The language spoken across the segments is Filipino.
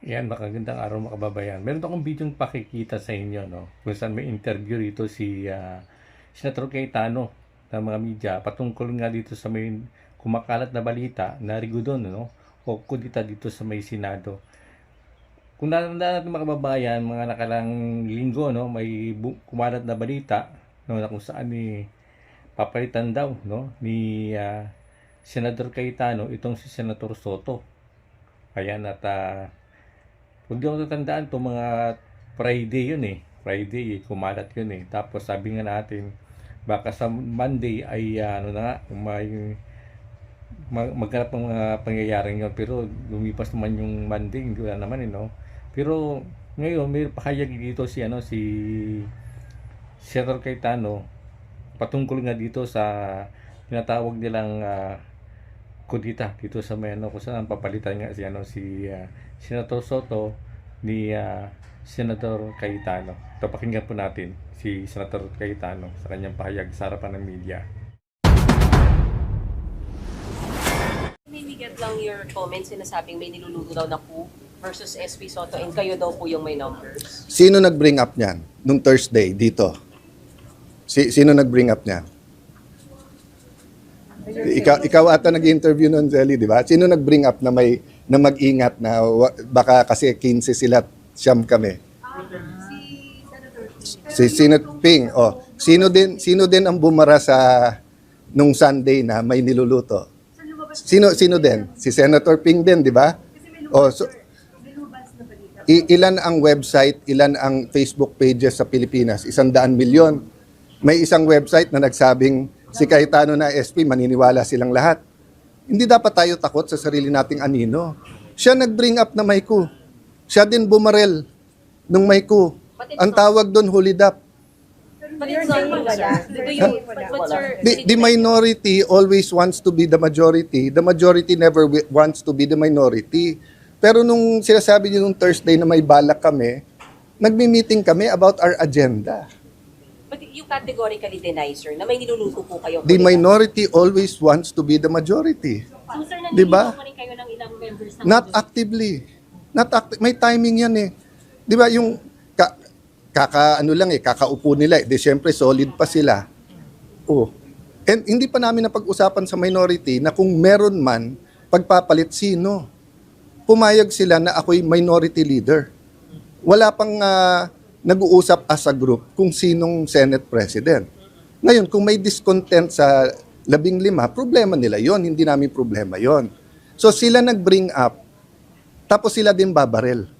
Ayan, magandang araw mga kababayan. Meron akong video pakikita sa inyo, no? Kung saan may interview rito si Senator Cayetano ng mga media patungkol nga dito sa may kumakalat na balita na rigudon, no? O kudita dito sa may Senado. Kung natandaan natin mga kababayan, mga nakalang linggo, no? May kumalat na balita, no? Na kung saan ni papalitan daw, no? Ni Senator Cayetano itong si Senator Soto. Ayan, at kung di ako tatandaan, itong mga Friday yun eh. Friday, kumalat yun eh. Tapos sabi nga natin, baka sa Monday ay ano na nga, may maghanap ng mga pangyayaring yun. Pero lumipas naman yung Monday, hindi wala naman eh, no? Pero ngayon, may pahayag dito si Senator Cayetano patungkol nga dito sa tinatawag nilang kudita dito sa Meno, kung saan papalitan nga si Senator Soto ni Senator Cayetano. Ito, pakinggan po natin si Senator Cayetano sa kanyang pahayag sa harapan ng media. Ninigat lang your comments, sinasabing may niluluto daw na coup versus SP Soto and kayo daw po yung may numbers. Sino nag-bring up niyan nung Thursday dito? Sino nag-bring up niyan? Ikaw ata nag-interview noon, Zelly, di ba? Sino nag-bring up na mag-ingat na baka kasi 15 sila, siyam kami? Si Senator Ping. Oh, sino din ang bumara sa nung Sunday na may niluluto? Sino din? Si Senator Ping din, di ba? Oh, so ilan ang website, ilan ang Facebook pages sa Pilipinas? 100 milyon. May isang website na nagsabing si Cayetano na SP, maniniwala silang lahat. Hindi dapat tayo takot sa sarili nating anino. Siya nag-bring up na may coup. Siya din bumarel nung may coup. Ang tawag doon, hulidap. But it's not you, sir. The minority always wants to be the majority. The majority never wants to be the minority. Pero nung sinasabi niyo nung Thursday na may balak kami, nagmi-meeting kami about our agenda. But you categorically deny, sir, na may niluluto po kayo. The minority always wants to be the majority. So, sir, Diba? pa rin kayo ng ilang members ng Not actively. May timing yan eh. 'Di ba yung kakaupo nila eh. Di syempre solid pa sila. Oh. And hindi pa namin napag-usapan sa minority na kung meron man pagpapalit sino. Pumayag sila na ako'y minority leader. Wala pang nag-uusap as a group kung sinong Senate President. Ngayon, kung may discontent sa 15, problema nila yon, hindi namin problema yon. So sila nag-bring up, tapos sila din babarel.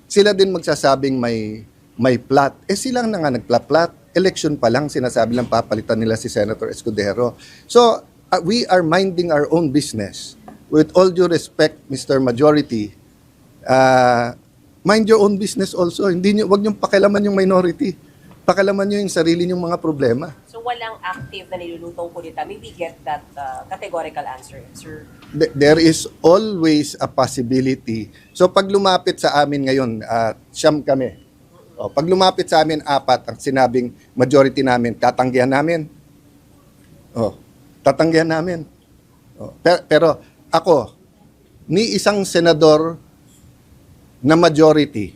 Sila din magsasabing may plot. Sila na nga nagpla-plot. Election pa lang, sinasabi lang papalitan nila si Senator Escudero. So we are minding our own business. With all due respect, Mr. Majority, mind your own business also. Wag niyong pakialaman yung minority. Pakialaman niyo yung sarili niyong mga problema. So, walang active na nilulutong kudita. Maybe get that categorical answer, sir. There is always a possibility. So, pag lumapit sa amin ngayon, siyam kami. O, pag lumapit sa amin, 4, ang sinabing majority namin, tatanggihan namin. O, tatanggihan namin. O, pero ako, ni isang senador na majority,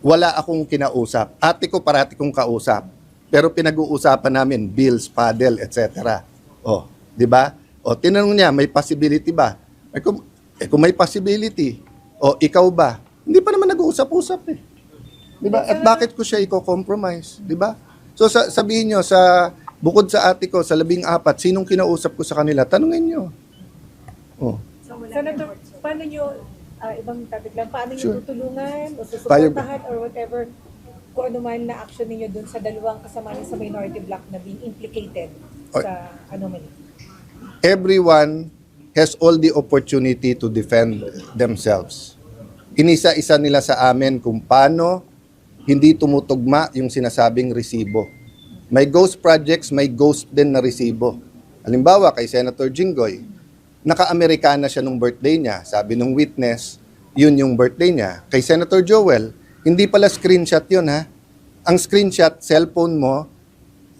wala akong kinausap. Ate ko parati kong kausap. Pero pinag-uusapan namin bills, paddle, etc. Di ba? Tinanong niya, may possibility ba? Kung may possibility, ikaw ba? Hindi pa naman nag-uusap-usap eh. Di ba? At bakit ko siya i-compromise? Di ba? So sabihin niyo, bukod sa ate ko, sa 14, sinong kinausap ko sa kanila? Tanungin niyo. Senator, paano nyo, ibang topic lang, paano nyo Sure. tutulungan o susuportahan or whatever kung ano man na action ninyo dun sa dalawang kasama niyo sa minority bloc na being implicated sa anomaly? Everyone has all the opportunity to defend themselves. Inisa-isa nila sa amin kung paano hindi tumutugma yung sinasabing resibo. May ghost projects, may ghost din na resibo. Halimbawa, kay Senator Jinggoy, naka-Amerikana siya nung birthday niya. Sabi nung witness, yun yung birthday niya. Kay Senator Joel, hindi pala screenshot yun ha. Ang screenshot, cellphone mo,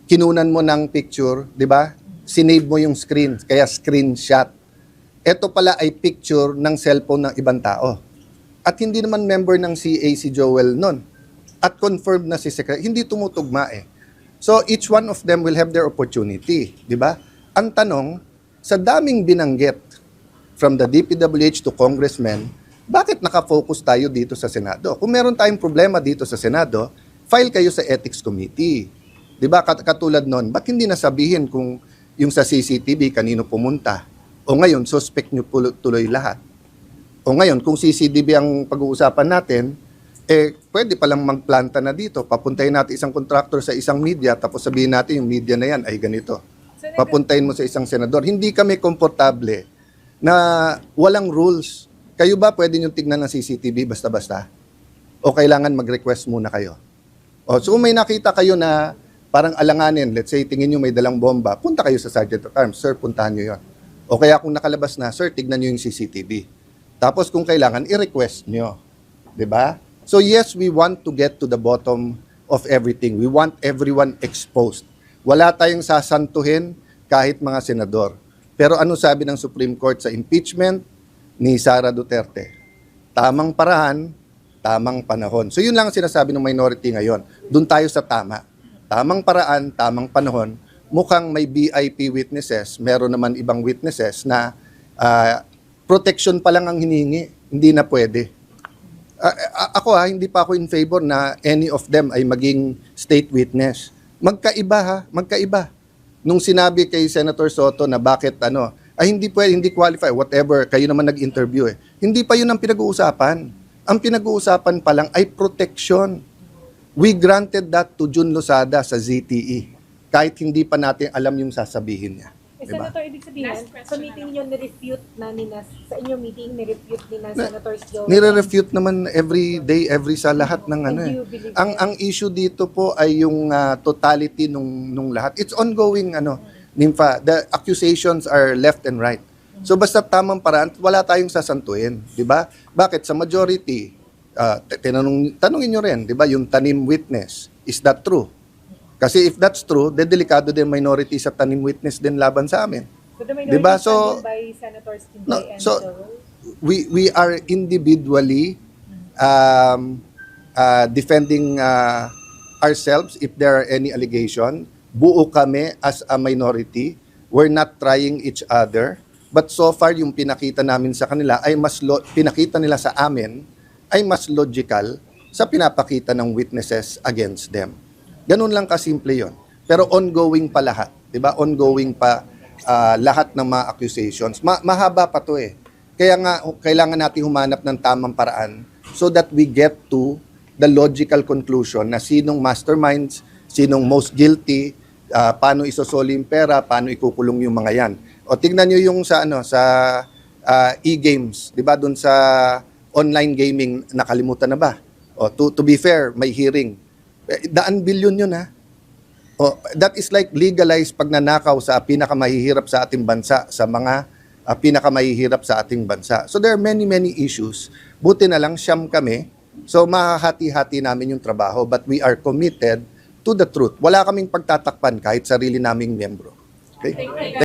kinunan mo ng picture, di ba? Sinave mo yung screen, kaya screenshot. Ito pala ay picture ng cellphone ng ibang tao. at hindi naman member ng CA si Joel nun. At confirmed na si Secretary. Hindi tumutugma eh. So each one of them will have their opportunity. Di ba? Ang tanong, sa daming binanggit from the DPWH to congressmen, bakit nakafocus tayo dito sa Senado? Kung meron tayong problema dito sa Senado, file kayo sa Ethics Committee. Di ba? Katulad nun, ba't hindi nasabihin kung yung sa CCTV kanino pumunta? O ngayon, suspect nyo tuloy lahat. O ngayon, kung CCTV ang pag-uusapan natin, pwede palang magplanta na dito. Papuntahin natin isang contractor sa isang media, tapos sabihin natin yung media na yan ay ganito. Papuntahin mo sa isang senador. Hindi kami komportable na walang rules. Kayo ba pwede nyo tignan ng CCTV basta-basta? O kailangan mag-request muna kayo? O, so kung may nakita kayo na parang alanganin, let's say tingin nyo may dalang bomba, punta kayo sa Sergeant at Arms, sir, puntahan nyo yon. O kaya kung nakalabas na, sir, tignan nyo yung CCTV. Tapos kung kailangan, i-request nyo. 'Di ba? So yes, we want to get to the bottom of everything. We want everyone exposed. Wala tayong sasantuhin kahit mga senador. Pero ano sabi ng Supreme Court sa impeachment ni Sara Duterte? Tamang paraan, tamang panahon. So yun lang ang sinasabi ng minority ngayon. Doon tayo sa tama. Tamang paraan, tamang panahon. Mukhang may BIP witnesses, meron naman ibang witnesses na protection pa lang ang hinihingi. Hindi na pwede. Ako hindi pa ako in favor na any of them ay maging state witness. Magkaiba magkaiba. Nung sinabi kay Senator Soto na bakit hindi pwede, hindi qualify, whatever, kayo naman nag-interview Hindi pa yun ang pinag-uusapan. Ang pinag-uusapan pa lang ay protection. We granted that to Jun Losada sa ZTE. Kahit hindi pa natin alam yung sasabihin niya. Diba? Senator, ibig sabihin, sa meeting nyo, ni-refute na nina, sa inyong meeting, ni-refute ni na Senators Joel. Nire-refute naman every day, sa lahat ng And do you believe Ang issue dito po ay yung totality nung lahat. It's ongoing, Nympha. The accusations are left and right. So basta tamang paraan, wala tayong sasantuin. Di ba? Bakit? Sa majority, tanungin nyo rin, di ba, yung tanim witness, is that true? Kasi if that's true, delikado din minority sa tanim witness din laban sa amin. So the minority Diba? is standing by Senators Tinday and Joel? We are individually defending ourselves if there are any allegation. Buo kami as a minority. We're not trying each other. But so far, yung pinakita namin sa kanila ay pinakita nila sa amin ay mas logical sa pinapakita ng witnesses against them. Ganun lang kasimple yon. Pero ongoing pa lahat. Diba? Ongoing pa lahat ng mga accusations. Mahaba pa to Kaya nga, kailangan natin humanap ng tamang paraan so that we get to the logical conclusion na sinong masterminds, sinong most guilty, paano isosoli yung pera, paano ikukulong yung mga yan. O tignan nyo yung sa e-games, 'di ba? Doon sa online gaming, nakalimutan na ba? O to be fair, may hearing. Daan bilyon yun O, that is like legalized pagnanakaw sa pinakamahihirap sa ating bansa, sa mga pinakamahihirap sa ating bansa. So there are many issues. Buti na lang siyam kami. So mahahati-hati namin yung trabaho, but we are committed to the truth. Wala kaming pagtatakpan kahit sarili naming miyembro. Okay?